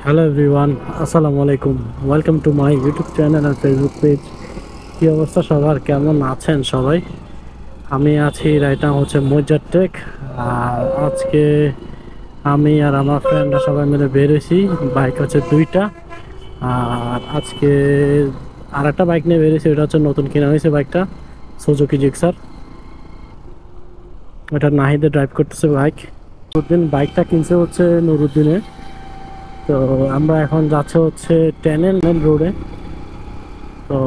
Hello everyone, আসসালামু আলাইকুম। Welcome to my YouTube channel আর ফেসবুক পেজ। কী অবস্থা সবার, কেমন আছেন সবাই? আমি আছি রাইট নাও হচ্ছে মজ্জার টেক। আর আজকে আমি আর আমার ফ্রেন্ডরা সবাই মিলে বের হয়েছি। বাইক হচ্ছে দুইটা। আর আজকে আর একটা বাইক নিয়ে বেরিয়েছি, ওটা হচ্ছে নতুন কেনা হয়েছে বাইকটা, সুজুকি জিক্সার। ওটা নাহিদে ড্রাইভ করতেছে বাইক। নুরুদ্দিন বাইকটা কিনছে হচ্ছে নুরুদ্দিনে। তো আমরা এখন যাচ্ছে হচ্ছে টেনেল রোডে। তো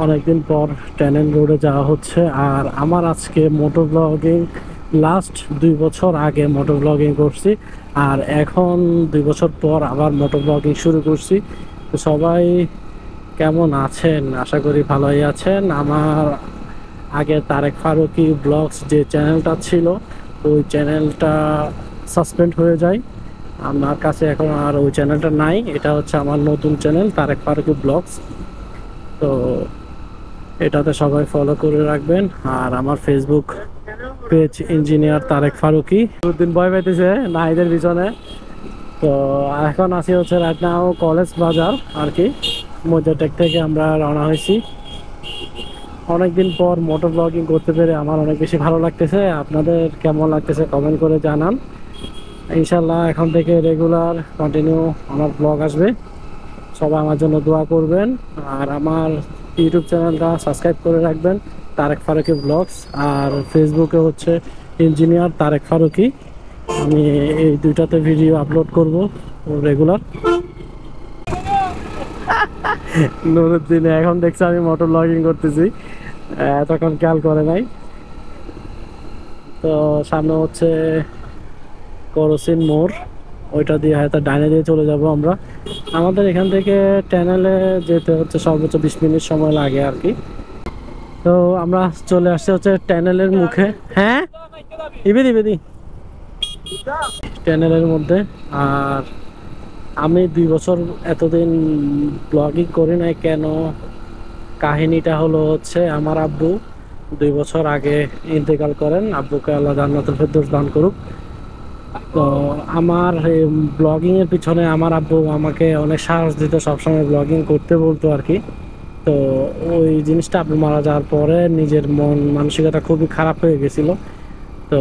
অনেকদিন পর টেনেল রোডে যাওয়া হচ্ছে। আর আমার আজকে মোটর ব্লগিং লাস্ট 2 বছর আগে মোটর ব্লগিং করছি, আর এখন 2 বছর পর আবার মোটর ব্লগিং শুরু করছি। তো সবাই কেমন আছেন? আশা করি ভালোই আছেন। আমার আগে তারেক ফারুকি ব্লগস যে চ্যানেলটা ছিল, ওই চ্যানেলটা সাসপেন্ড হয়ে যায়। আমার কাছে এখন আর ওই চ্যানেলটা নাই। এটা হচ্ছে আমার নতুন চ্যানেল, তারেক ফারুকি ব্লগস। তো এটাতে সবাই ফলো করে রাখবেন। আর আমার Facebook page engineer Tareq Faruki. দুদিন ভয় পাইতেছে নাহিদের পিছনে। তো এখন আছি হচ্ছে রাইট নাও কলেজ বাজার আর কি। মজ্জাটেক থেকে আমরা রওনা হয়েছি। অনেকদিন পর মোটর ব্লগিং করতে পেরে আমার অনেক বেশি ভালো লাগতেছে। আপনাদের কেমন লাগতেছে কমেন্ট করে জানান। ইনশাল্লাহ এখন থেকে রেগুলার কন্টিনিউ আমার ব্লগ আসবে। সবাই আমার জন্য দোয়া করবেন। আর আমার ইউটিউব চ্যানেলটা সাবস্ক্রাইব করে রাখবেন, তারেক ফারুকি ব্লগস। আর ফেসবুকে হচ্ছে ইঞ্জিনিয়ার তারেক ফারুকি। আমি এই দুইটাতে ভিডিও আপলোড করব রেগুলার। নুরুদ্দিনে এখন দেখছি আমি মোটর ব্লগিং করতেছি, এতক্ষণ খেয়াল করে নাই। তো সামনে হচ্ছে করসিন মোড়, ওইটা দিয়ে হয়তো ডাইনে দিয়ে চলে যাব আমরা। আমাদের এখান থেকে টানেলে যেতে হচ্ছে সর্বোচ্চ 20 মিনিট সময় লাগে আর কি। তো আমরা চলে আসছি হচ্ছে টানেলের মুখে। হ্যাঁ, ইবেদি ইবেদি টানেলের মধ্যে। আর আমি 2 বছর এতদিন ব্লগিং করি নাই কেন? কাহিনীটা হলো হচ্ছে আমার আব্বু 2 বছর আগে ইন্তেকাল করেন। আব্বুকে আল্লাহ জান্নাতুল ফেরদৌস দান করুক। তো আমার ব্লগিং এর পিছনে আমার আব্বু আমাকে অনেক সাহস দিত, সবসময় ব্লগিং করতে বলতো আর কি। তো ওই জিনিসটা আব্বু মারা যাওয়ার পরে নিজের মন মানসিকতা খুবই খারাপ হয়ে গেছিল। তো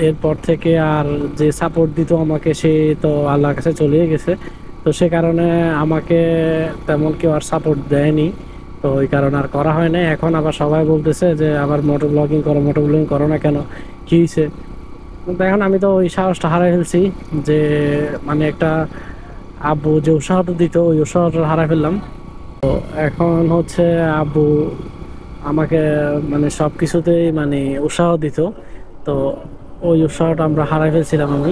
এরপর থেকে আর যে সাপোর্ট দিত আমাকে, সে তো আল্লাহর কাছে চলেই গেছে। তো সে কারণে আমাকে তেমন কেউ আর সাপোর্ট দেয়নি। তো ওই কারণে আর করা হয় না। এখন আবার সবাই বলতেছে যে আবার মোটর ব্লগিং করো, মোটর ব্লগিং করো না কেন, কী হয়েছে? কিন্তু এখন আমি তো ওই সাহসটা হারাই ফেলছি। যে মানে একটা আব্বু যে উৎসাহটা দিত, ওই উৎসাহটা হারাই ফেললাম। তো এখন হচ্ছে আব্বু আমাকে মানে সব কিছুতেই মানে উৎসাহ দিত। তো ওই উৎসাহটা আমরা হারাই ফেলছিলাম। আমি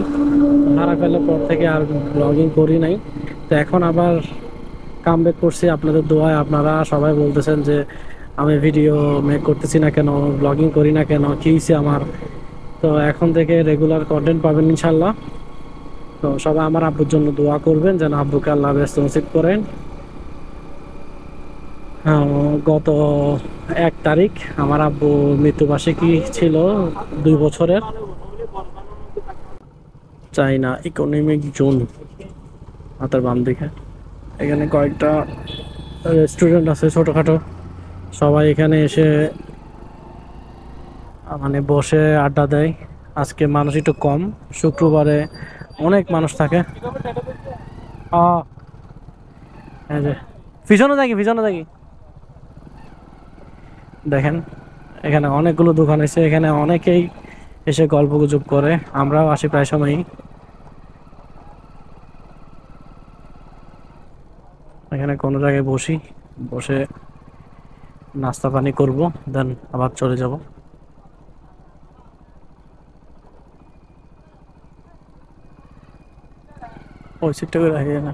হারাই ফেলার পর থেকে আর ব্লগিং করি নাই। তো এখন আবার কামব্যাক করছি আপনাদের দোয়ায়। আপনারা সবাই বলতেছেন যে আমি ভিডিও মেক করতেছি না কেন, ব্লগিং করি না কেন, কী হয়েছে আমার? তো এখন থেকে রেগুলার কন্টেন্ট পাবেন ইনশাল্লাহ। তো সবাই আমার আব্বুর জন্য দোয়া করবেন যেন আব্বুকে আল্লাহ ব্যস্ত নসিব করেন। গত 1 তারিখ আমার আব্বু মৃত্যুবার্ষিকী ছিল, 2 বছরের। চাইনা ইকোনমিক জোন হাতের বাম দিকে। এখানে কয়েকটা রেস্টুরেন্ট আছে ছোটোখাটো। সবাই এখানে এসে মানে বসে আড্ডা দেয়। আজকে মানুষ একটু কম, শুক্রবারে অনেক মানুষ থাকে। এই যে পিছনে থাকি, পিছনে থাকি, দেখেন এখানে অনেকগুলো দোকান আছে। এখানে অনেকেই এসে গল্প গুজব করে, আমরাও আসি প্রায় সময়ই। এখানে কোনো জায়গায় বসি, বসে নাস্তা পানি করব, দেন আবার চলে যাব। ওই সিটটা করে রাখি না।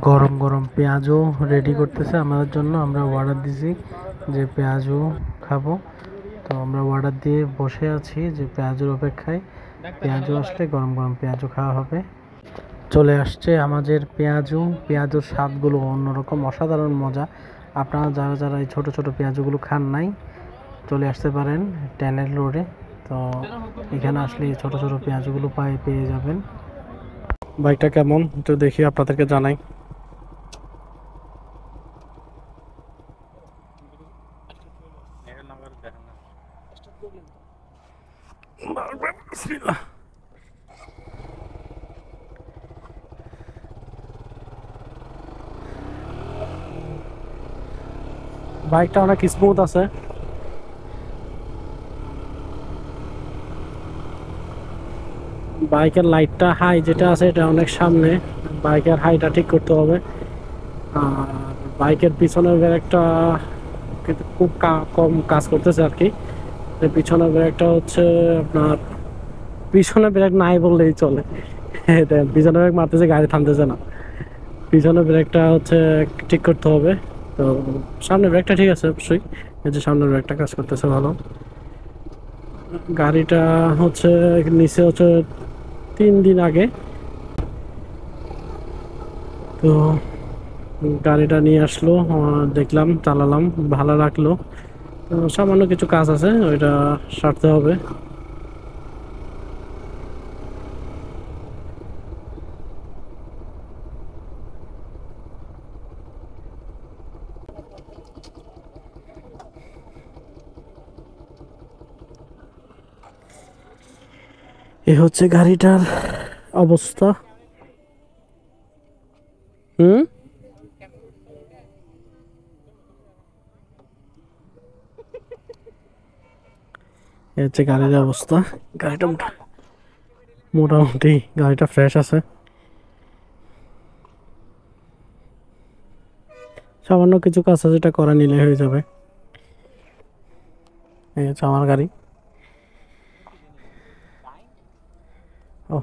গরম গরম পেঁয়াজও রেডি করতেছে আমাদের জন্য। আমরা অর্ডার দিছি যে পেঁয়াজও খাবো। তো আমরা অর্ডার দিয়ে বসে আছি যে পেঁয়াজের অপেক্ষায়। পেঁয়াজও আসলে গরম গরম পেঁয়াজও খাওয়া হবে। চলে আসছে আমাদের পেঁয়াজুর স্বাদগুলো অন্যরকম, অসাধারণ মজা। আপনারা যারা যারা এই ছোটো ছোটো পেঁয়াজগুলো খান নাই, চলে আসতে পারেন ট্যানেল রোডে। তো এখানে আসলে ছোট ছোট পেঁয়াজগুলো পেয়ে যাবেন। বাইকটা কেমন একটু দেখি আপনাদেরকে জানাই। বাইকটা অনেক স্মুথ আছে। বাইকের লাইটটা হাই যেটা আছে এটা অনেক সামনে, বাইকের হাইটা ঠিক করতে হবে। আর বাইকের পিছনের ব্রেকটা কিন্তু খুব কম কাজ করতেছে আর কি। পিছনের ব্রেকটা হচ্ছে আপনার, পিছনে ব্রেক নাই বললেই চলে। পিছনে ব্রেক মারতেছে, গাড়ি থামতেছে না। পিছনে ব্রেকটা হচ্ছে ঠিক করতে হবে। তো সামনে ব্রেকটা ঠিক আছে অবশ্যই, এই যে সামনের ব্রেকটা কাজ করতেছে ভালো। গাড়িটা হচ্ছে নিচে হচ্ছে 3 দিন আগে, তো গাড়িটা নিয়ে আসলো, দেখলাম, চালালাম, ভালো লাগলো। তো সামান্য কিছু কাজ আছে, ওইটা সারতে হবে। এ হচ্ছে গাড়িটার অবস্থা। হুম, এ হচ্ছে গাড়ির অবস্থা। গাড়িটা মোটামুটি গাড়িটা ফ্রেশ আছে। সামান্য কিছু কাজ আছে, যেটা করে নিলে হয়ে যাবে। এই হচ্ছে আমার গাড়ি। ও,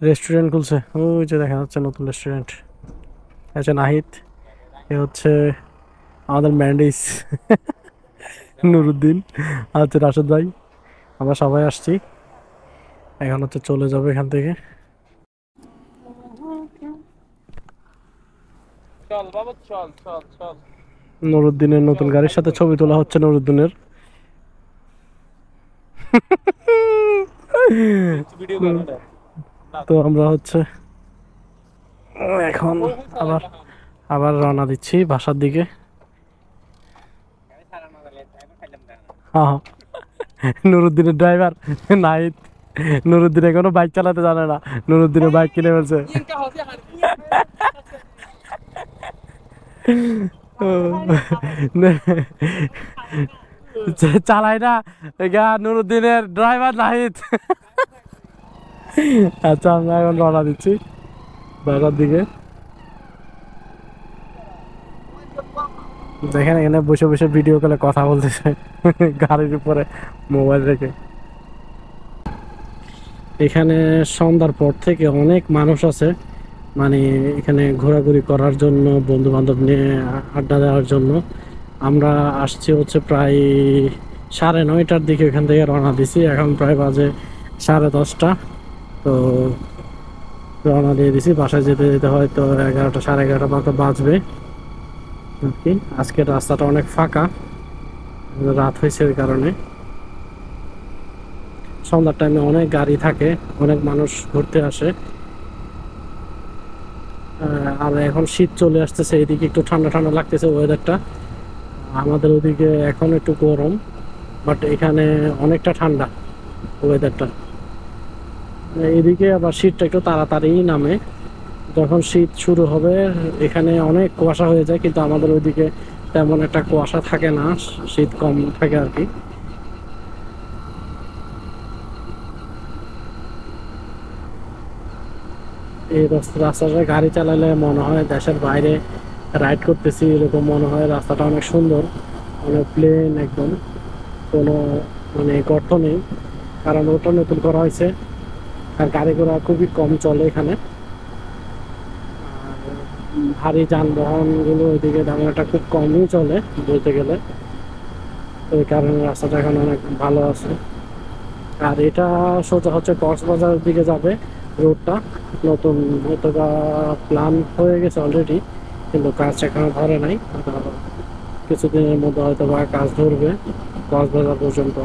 রেস্টুরেন্ট খুলছে, ওই যে দেখা যাচ্ছে নতুন রেস্টুরেন্ট। আচ্ছা নাহিদ, এ হচ্ছে আমাদের ম্যান্ডিস, নুরুদ্দিন, আচ্ছা রাশেদ ভাই, আমরা সবাই আসছি। এখন হচ্ছে চলে যাবে এখান থেকে। নুরুদ্দিনের নতুন গাড়ির সাথে ছবি তোলা হচ্ছে নুরুদ্দিনের। তো আমরা হচ্ছে এখন আবার আবার রওনা দিচ্ছি বাসার দিকে। হ্যাঁ, নুরুদ্দিনের ড্রাইভার নাহিদ। নুরুদ্দিন এখনো বাইক চালাতে জানে না, নুরুদ্দিনের বাইক কিনে ফেলছে। চালাই না, নুরুদ্দিনের ড্রাইভার নাহিদ। আচ্ছা, আমরা এখন রওনা দিচ্ছি বাসার দিকে। দেখেন এখানে বসে বসে ভিডিও কলে কথা বলতেছে গাড়ির উপরে মোবাইল রেখে। এখানে সন্ধ্যার পর থেকে অনেক মানুষ আছে, মানে এখানে ঘোরাঘুরি করার জন্য, বন্ধু বান্ধব নিয়ে আড্ডা দেওয়ার জন্য। আমরা আসছি হচ্ছে প্রায় 9:30টার দিকে এখান থেকে রওনা দিছি, এখন প্রায় বাজে 10:30। তো রওনা দিয়ে দিছি, বাসায় যেতে যেতে হয়তো 11টা 11:30 মতো বাজবে আর কি। আজকের রাস্তাটা অনেক ফাঁকা, রাত হয়েছে ওই কারণে। সন্ধ্যার টাইমে অনেক গাড়ি থাকে, অনেক মানুষ ঘুরতে আসে। আর এখন শীত চলে আসতেছে, এদিকে একটু ঠান্ডা ঠান্ডা লাগতেছে ওয়েদারটা। আমাদের ওদিকে এখন একটু গরম, বাট এখানে অনেকটা ঠান্ডা ওয়েদারটা। এদিকে আবার শীতটা একটু তাড়াতাড়ি নামে, যখন শীত শুরু হবে এখানে অনেক কুয়াশা হয়ে যায়, কিন্তু আমাদের ওইদিকে তেমন একটা কুয়াশা থাকে না, শীত কম থাকে আর কি। এই রাস্তাটা গাড়ি চালালে মনে হয় দেশের বাইরে রাইড করতেছি, এরকম মনে হয়। রাস্তাটা অনেক সুন্দর, অনেক প্লেন একদম, কোনো মানে গর্ত নেই, কারণ ওটা নতুন করা হয়েছে। আর গাড়ি ঘোড়া খুবই কম চলে এখানে। আর ভারী যানবাহনগুলো ওইদিকে তেমন খুব কমই চলে বলতে গেলে। ওই কারণে রাস্তাটা এখন অনেক ভালো আছে। আর এটা সোজা হচ্ছে কক্সবাজারের দিকে যাবে রোডটা। নতুন হয়তো বা প্ল্যান হয়ে গেছে অলরেডি, কিন্তু কাজ এখনো ধরে নাই। কিছুদিনের মধ্যে হয়তো বা কাজ ধরবে। কক্সবাজার পর্যন্ত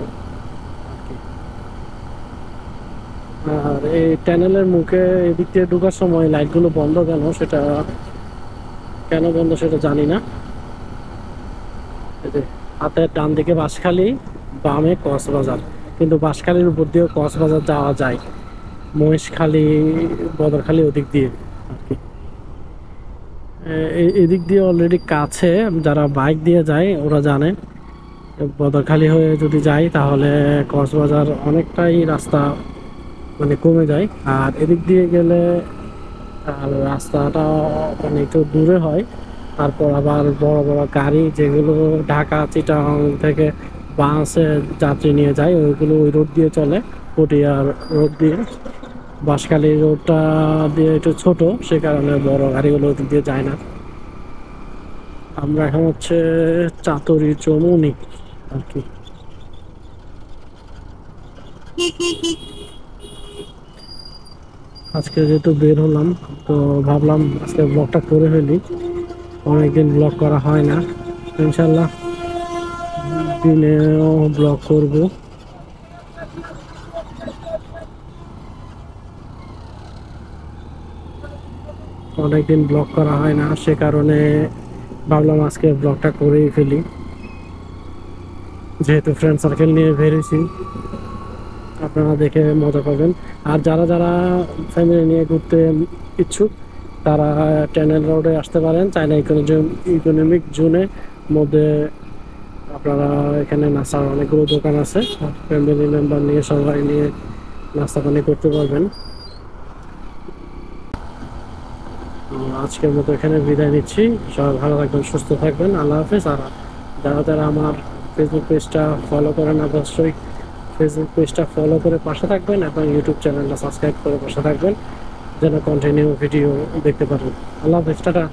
আর কি। আর এই টানেলের মুখে এদিক দিয়ে ঢোকার সময় লাইটগুলো বন্ধ কেন, সেটা কেন বন্ধ সেটা জানি না। এই যে হাতের ডান দিকে বাঁশখালী, বামে কক্সবাজার, কিন্তু বাঁশখালীর উপর দিয়েও কক্সবাজার যাওয়া যায়, মহেশখালী, বদরখালী ওদিক দিয়ে আর কি। এদিক দিয়ে অলরেডি কাছে, যারা বাইক দিয়ে যায় ওরা জানে। বদরখালী হয়ে যদি যাই তাহলে কক্সবাজার অনেকটাই রাস্তা মানে কমে যায়, আর এদিক দিয়ে গেলে আর রাস্তাটা মানে একটু দূরে হয়। তারপর আবার বড় বড় গাড়ি যেগুলো ঢাকা চিটাগাং থেকে বাসে যাত্রী নিয়ে যায়, ওইগুলো ওই রোড দিয়ে চলে, পটিয়ার রোড দিয়ে। বাঁশখালী রোডটা দিয়ে একটু ছোট, সে কারণে বড় গাড়িগুলো ওদিক দিয়ে যায় না। আমরা এখন হচ্ছে চাতুরি চৌমুহনী আর কি। আজকে যেহেতু বের হলাম, তো ভাবলাম আজকে ব্লগটা করে ফেলি, অনেকদিন ব্লগ করা হয় না। ইনশাল্লাহ দিনেও ব্লগ করব। অনেকদিন ব্লগ করা হয় না, সে কারণে ভাবলাম আজকে ব্লগটা করেই ফেলি, যেহেতু ফ্রেন্ড সার্কেল নিয়ে বেরিয়েছি, আপনারা দেখে মজা পাবেন। আর যারা যারা ফ্যামিলি নিয়ে ঘুরতে ইচ্ছুক তারা টানেল রোডে আসতে পারেন, চাইনা ইকোনমিক জোনের মধ্যে। আপনারা এখানে নাস্তার অনেকগুলো দোকান আছে, ফ্যামিলি মেম্বার নিয়ে সবাই নিয়ে নাস্তা পানি করতে পারবেন। তো আজকের মতো এখানে বিদায় নিচ্ছি, সবাই ভালো থাকবেন, সুস্থ থাকবেন, আল্লাহ হাফেজ। আর যারা যারা আমার ফেসবুক পেজটা ফলো করেন অবশ্যই ফেসবুক পেজটা ফলো করে পাশে থাকবেন, এবং ইউটিউব চ্যানেলটা সাবস্ক্রাইব করে পাশে থাকবেন যেন কন্টিনিউ ভিডিও দেখতে পারেন। আল্লাহ হাফেজ, টাটা।